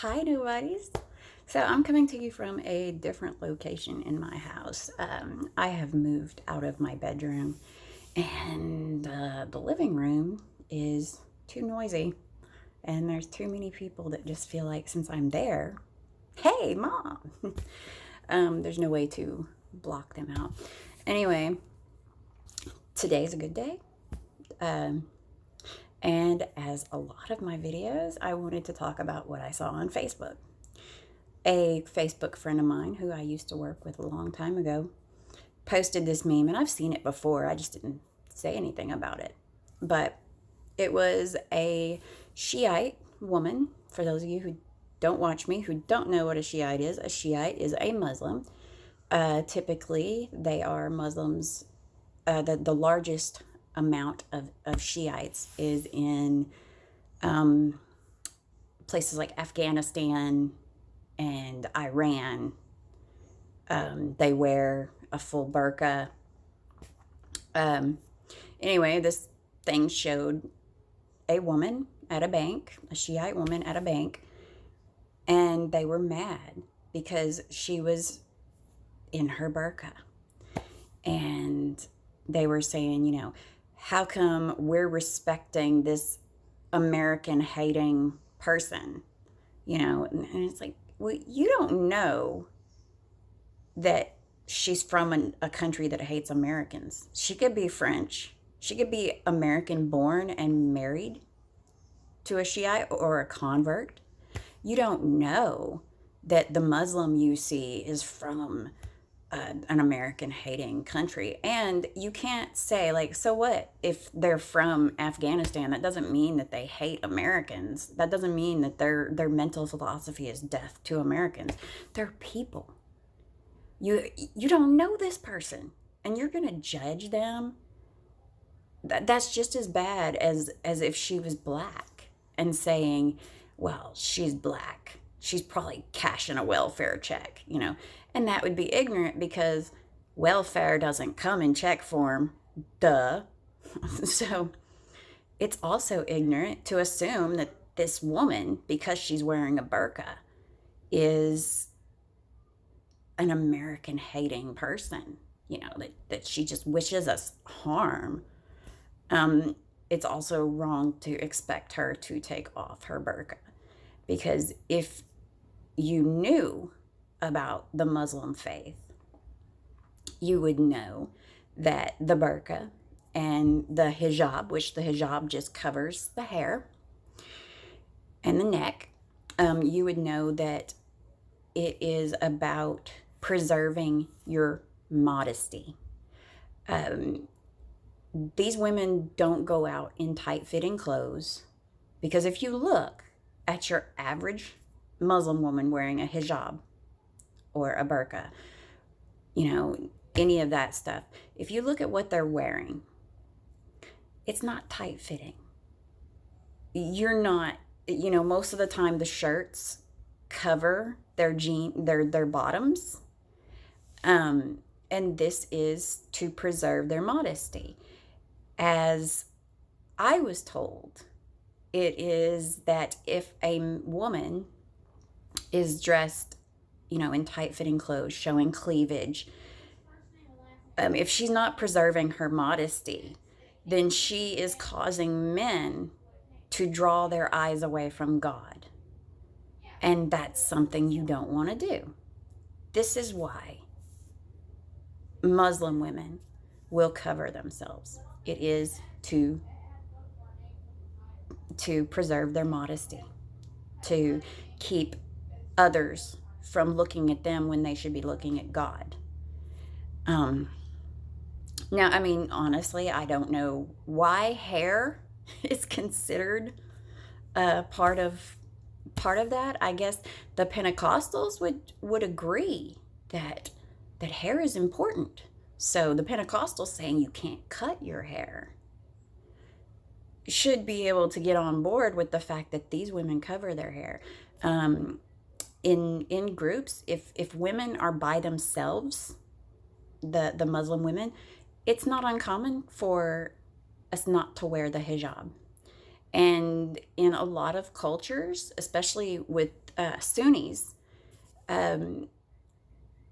Hi, nobodies. So I'm coming to you from a different location in my house. I have moved out of my bedroom, and the living room is too noisy, and there's too many people that just feel like since I'm there, hey, mom. There's no way to block them out. Anyway, today's a good day. Um, and as a lot of my videos, I wanted to talk about what I saw on Facebook. A Facebook friend of mine who I used to work with a long time ago posted this meme, and I've seen it before. I just didn't say anything about it. But it was a Shiite woman. For those of you who don't watch me, who don't know what a Shiite is a Muslim. Typically, they are Muslims. The largest amount of Shiites is in places like Afghanistan and Iran. They wear a full burqa. Um, anyway, this thing showed a woman at a bank, a Shiite woman at a bank, and they were mad because she was in her burqa. And they were saying, how come we're respecting this American hating person? And it's like, well, you don't know that she's from a country that hates Americans. She could be French. She could be American born and married to a Shiite or a convert. You don't know that the Muslim you see is from an American hating country. And you can't say, like, so what if they're from Afghanistan? That doesn't mean that they hate Americans. That doesn't mean that their mental philosophy is death to Americans. They're people. You don't know this person, and you're going to judge them. That's just as bad as if she was black and saying, well, she's black, she's probably cashing a welfare check, and that would be ignorant because welfare doesn't come in check form, duh. So it's also ignorant to assume that this woman, because she's wearing a burqa, is an American hating person, that she just wishes us harm. It's also wrong to expect her to take off her burqa, because if you knew about the Muslim faith, you would know that the burqa and the hijab, which the hijab just covers the hair and the neck, you would know that it is about preserving your modesty. These women don't go out in tight-fitting clothes, because if you look at your average Muslim woman wearing a hijab or a burqa, any of that stuff, if you look at what they're wearing, it's not tight-fitting. You're not, most of the time the shirts cover their bottoms. And this is to preserve their modesty. As I was told, it is that if a woman is dressed, in tight-fitting clothes, showing cleavage, if she's not preserving her modesty, then she is causing men to draw their eyes away from God. And that's something you don't want to do. This is why Muslim women will cover themselves. It is to preserve their modesty, to keep others from looking at them when they should be looking at God. Now, I mean, honestly, I don't know why hair is considered part of that. I guess the Pentecostals would agree that hair is important. So the Pentecostals saying you can't cut your hair should be able to get on board with the fact that these women cover their hair. In groups, if women are by themselves, the Muslim women, it's not uncommon for us not to wear the hijab. And in a lot of cultures, especially with Sunnis, um,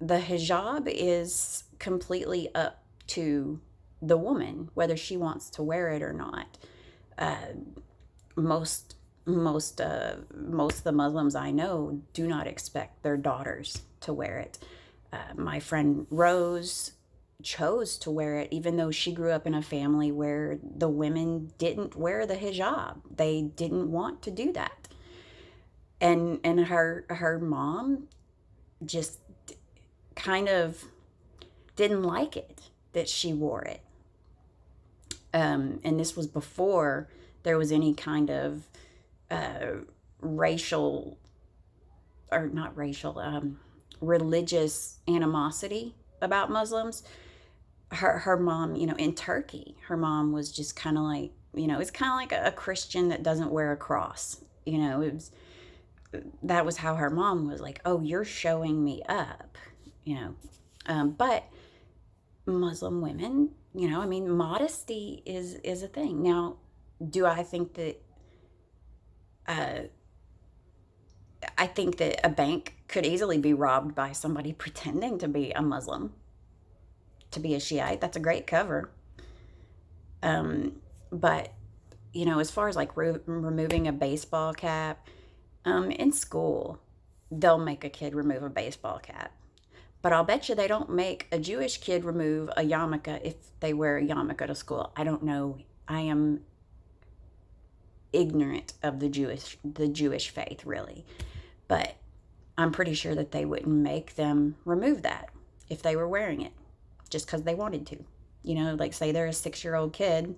the hijab is completely up to the woman, whether she wants to wear it or not. Uh, most most of the Muslims I know do not expect their daughters to wear it. My friend Rose chose to wear it, even though she grew up in a family where the women didn't wear the hijab. They didn't want to do that, and her mom just kind of didn't like it that she wore it. And this was before there was any kind of uh, racial, or not racial, religious animosity about Muslims. Her mom, in Turkey, her mom was just kind of like, it's kind of like a Christian that doesn't wear a cross. It was, that was how her mom was like, oh, you're showing me up, but Muslim women, I mean, modesty is a thing. Now, do I think that uh, I think that a bank could easily be robbed by somebody pretending to be a Muslim, to be a Shiite? That's a great cover. But as far as like removing a baseball cap, in school, they'll make a kid remove a baseball cap. But I'll bet you they don't make a Jewish kid remove a yarmulke if they wear a yarmulke to school. I don't know. I am ignorant of the Jewish faith, really. But I'm pretty sure that they wouldn't make them remove that if they were wearing it just because they wanted to. Like say they're a 6-year-old kid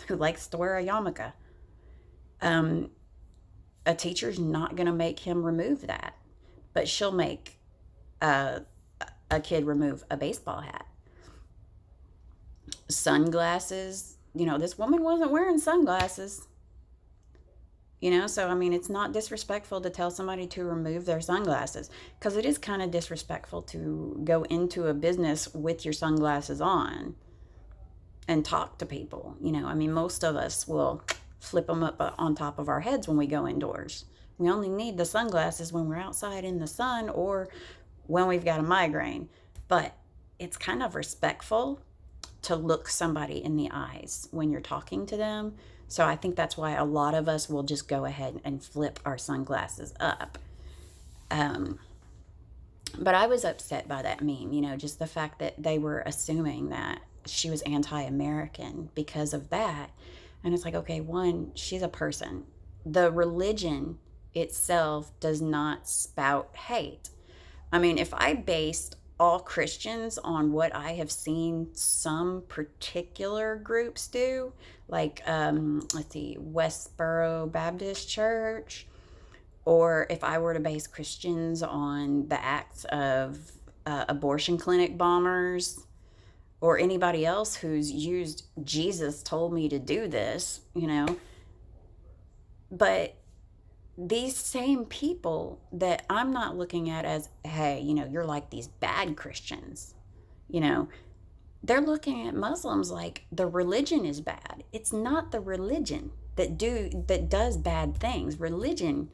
who likes to wear a yarmulke. Um, a teacher's not going to make him remove that, but she'll make a, a kid remove a baseball hat. Sunglasses, this woman wasn't wearing sunglasses. So I mean, it's not disrespectful to tell somebody to remove their sunglasses, because it is kind of disrespectful to go into a business with your sunglasses on and talk to people. I mean, most of us will flip them up on top of our heads when we go indoors. We only need the sunglasses when we're outside in the sun or when we've got a migraine. But it's kind of respectful to look somebody in the eyes when you're talking to them. So I think that's why a lot of us will just go ahead and flip our sunglasses up. Um, but I was upset by that meme, just the fact that they were assuming that she was anti-American because of that. And it's like, okay, one, she's a person. The religion itself does not spout hate. I mean, if I based all Christians on what I have seen some particular groups do, like, let's see, Westboro Baptist Church, or if I were to base Christians on the acts of abortion clinic bombers, or anybody else who's used Jesus told me to do this, but these same people that I'm not looking at as, hey, you're like these bad Christians, you know, they're looking at Muslims like the religion is bad. It's not the religion that does bad things. Religion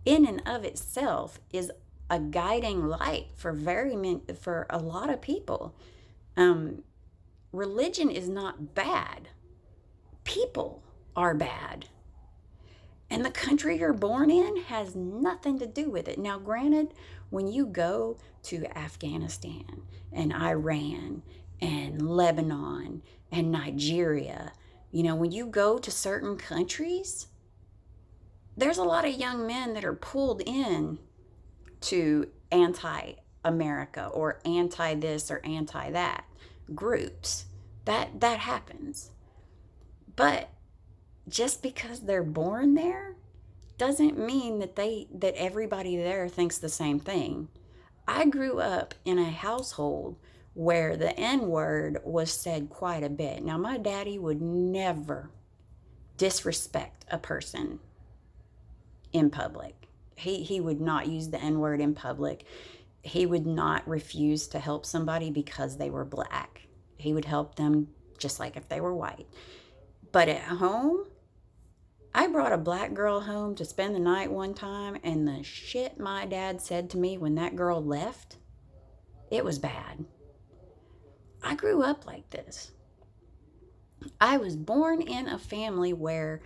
in and of itself is a guiding light for a lot of people. Religion is not bad. People are bad. And the country you're born in has nothing to do with it. Now, granted, when you go to Afghanistan and Iran and Lebanon and Nigeria, when you go to certain countries, there's a lot of young men that are pulled in to anti-America or anti-this or anti-that groups. That happens. But just because they're born there doesn't mean that everybody there thinks the same thing. I grew up in a household where the N-word was said quite a bit. Now, my daddy would never disrespect a person in public. He would not use the N-word in public. He would not refuse to help somebody because they were black. He would help them just like if they were white. But at home, I brought a black girl home to spend the night one time, and the shit my dad said to me when that girl left, it was bad. I grew up like this. I was born in a family where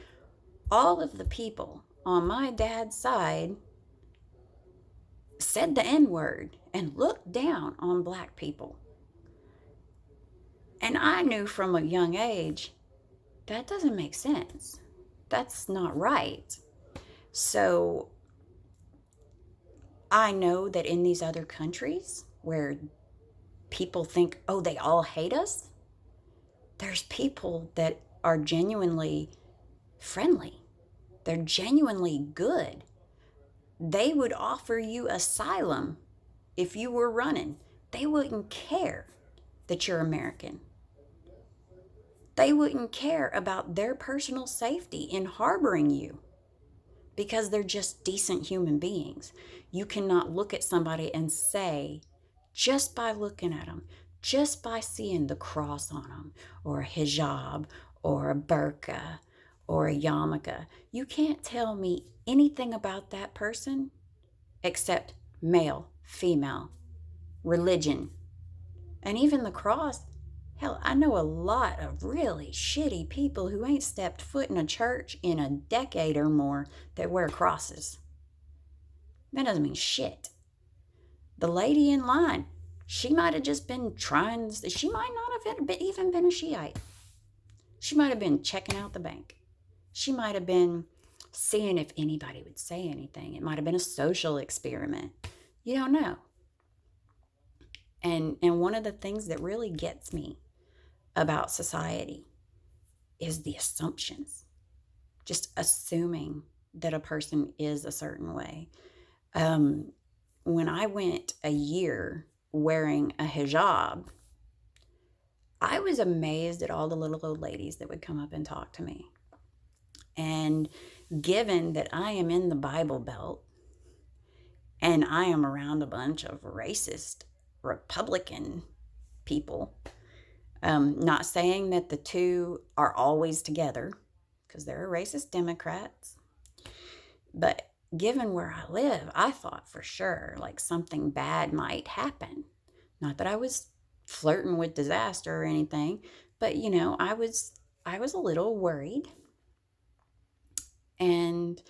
all of the people on my dad's side said the N word and looked down on black people. And I knew from a young age that doesn't make sense. That's not right. So I know that in these other countries where people think, oh, they all hate us, there's people that are genuinely friendly. They're genuinely good. They would offer you asylum if you were running. They wouldn't care that you're American. They wouldn't care about their personal safety in harboring you because they're just decent human beings. You cannot look at somebody and say, just by looking at them, just by seeing the cross on them, or a hijab, or a burqa, or a yarmulke, you can't tell me anything about that person except male, female, religion, and even the cross. Hell, I know a lot of really shitty people who ain't stepped foot in a church in a decade or more that wear crosses. That doesn't mean shit. The lady in line, she might have just been trying, she might not have even been a Shiite. She might have been checking out the bank. She might have been seeing if anybody would say anything. It might have been a social experiment. You don't know. And one of the things that really gets me about society is the assumptions. Just assuming that a person is a certain way. When I went a year wearing a hijab, I was amazed at all the little old ladies that would come up and talk to me. And given that I am in the Bible Belt and I am around a bunch of racist Republican people, not saying that the two are always together, because there are racist Democrats, but given where I live, I thought for sure like something bad might happen. Not that I was flirting with disaster or anything, but I was a little worried. And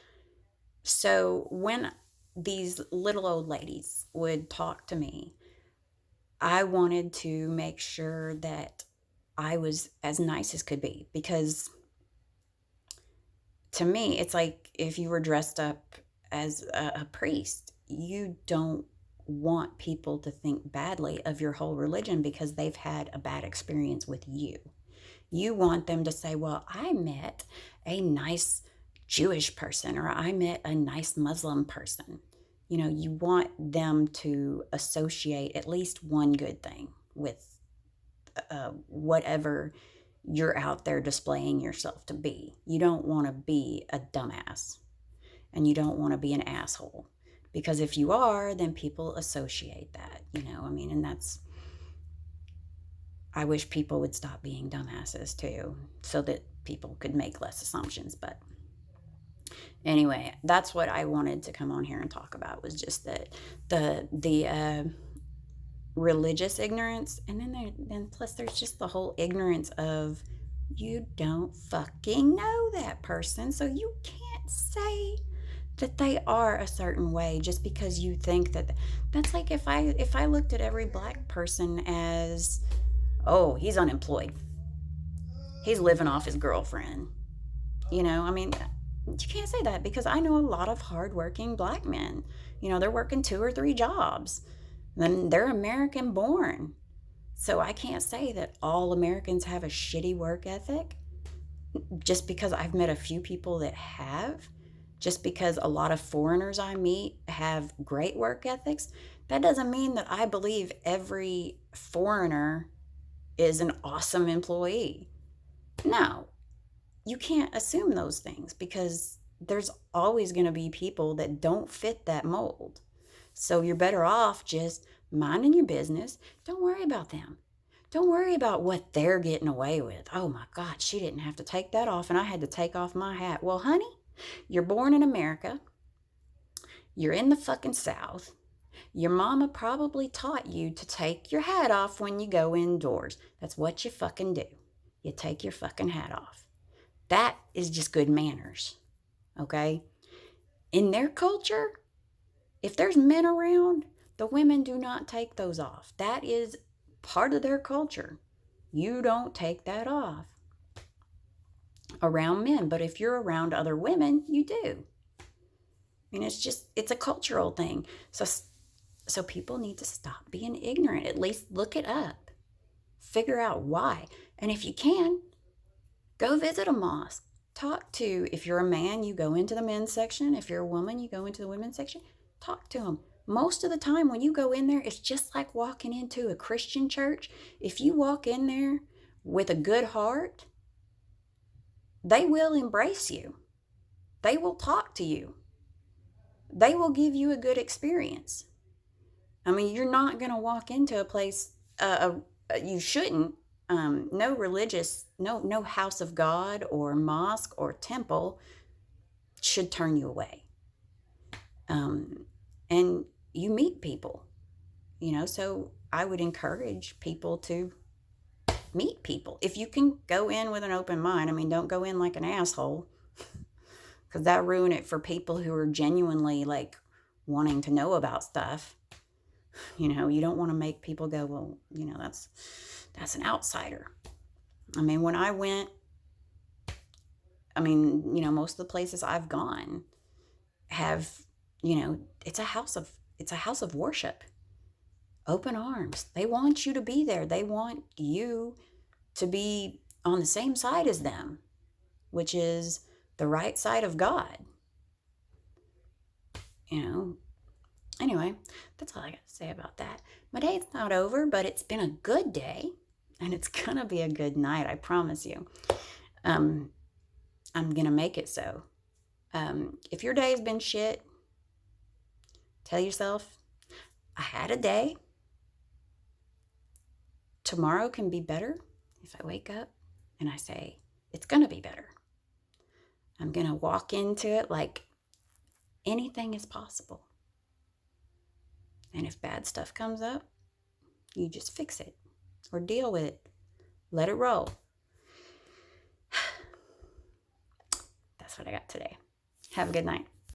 so when these little old ladies would talk to me, I wanted to make sure that I was as nice as could be, because to me, it's like if you were dressed up as a priest, you don't want people to think badly of your whole religion because they've had a bad experience with you. You want them to say, well, I met a nice Jewish person, or I met a nice Muslim person. You want them to associate at least one good thing with whatever you're out there displaying yourself to be. You don't want to be a dumbass, and you don't want to be an asshole, because if you are, then people associate that, and that's, I wish people would stop being dumbasses too, so that people could make less assumptions. But anyway, that's what I wanted to come on here and talk about, was just that the religious ignorance, and then plus there's just the whole ignorance of, you don't fucking know that person, so you can't say that they are a certain way just because you think that. That's like if I looked at every black person as, oh, he's unemployed, he's living off his girlfriend. You can't say that, because I know a lot of hardworking black men. They're working 2 or 3 jobs. Then they're American born. So I can't say that all Americans have a shitty work ethic just because I've met a few people that have. Just because a lot of foreigners I meet have great work ethics, that doesn't mean that I believe every foreigner is an awesome employee. No, you can't assume those things, because there's always going to be people that don't fit that mold. So you're better off just minding your business. Don't worry about them. Don't worry about what they're getting away with. Oh my God, she didn't have to take that off and I had to take off my hat. Well, honey, you're born in America. You're in the fucking South. Your mama probably taught you to take your hat off when you go indoors. That's what you fucking do. You take your fucking hat off. That is just good manners. Okay? In their culture, if there's men around, the women do not take those off. That is part of their culture. You don't take that off around men. But if you're around other women, you do. I mean, it's a cultural thing. So people need to stop being ignorant. At least look it up. Figure out why. And if you can, go visit a mosque. Talk to, if you're a man, you go into the men's section. If you're a woman, you go into the women's section. Talk to them. Most of the time when you go in there, it's just like walking into a Christian church. If you walk in there with a good heart, they will embrace you. They will talk to you. They will give you a good experience. I mean, you're not going to walk into a place, you shouldn't, no house of God or mosque or temple should turn you away. And you meet people, so I would encourage people to meet people. If you can go in with an open mind, I mean, don't go in like an asshole, because that ruin it for people who are genuinely like wanting to know about stuff. You don't want to make people go, well, that's an outsider. I mean, when I went, most of the places I've gone have, it's a house of worship. Open arms. They want you to be there. They want you to be on the same side as them, which is the right side of God. Anyway, that's all I got to say about that. My day's not over, but it's been a good day, and it's gonna be a good night, I promise you. I'm gonna make it so. If your day's been shit, tell yourself, I had a day. Tomorrow can be better if I wake up and I say, it's gonna be better. I'm gonna walk into it like anything is possible. And if bad stuff comes up, you just fix it or deal with it. Let it roll. That's what I got today. Have a good night.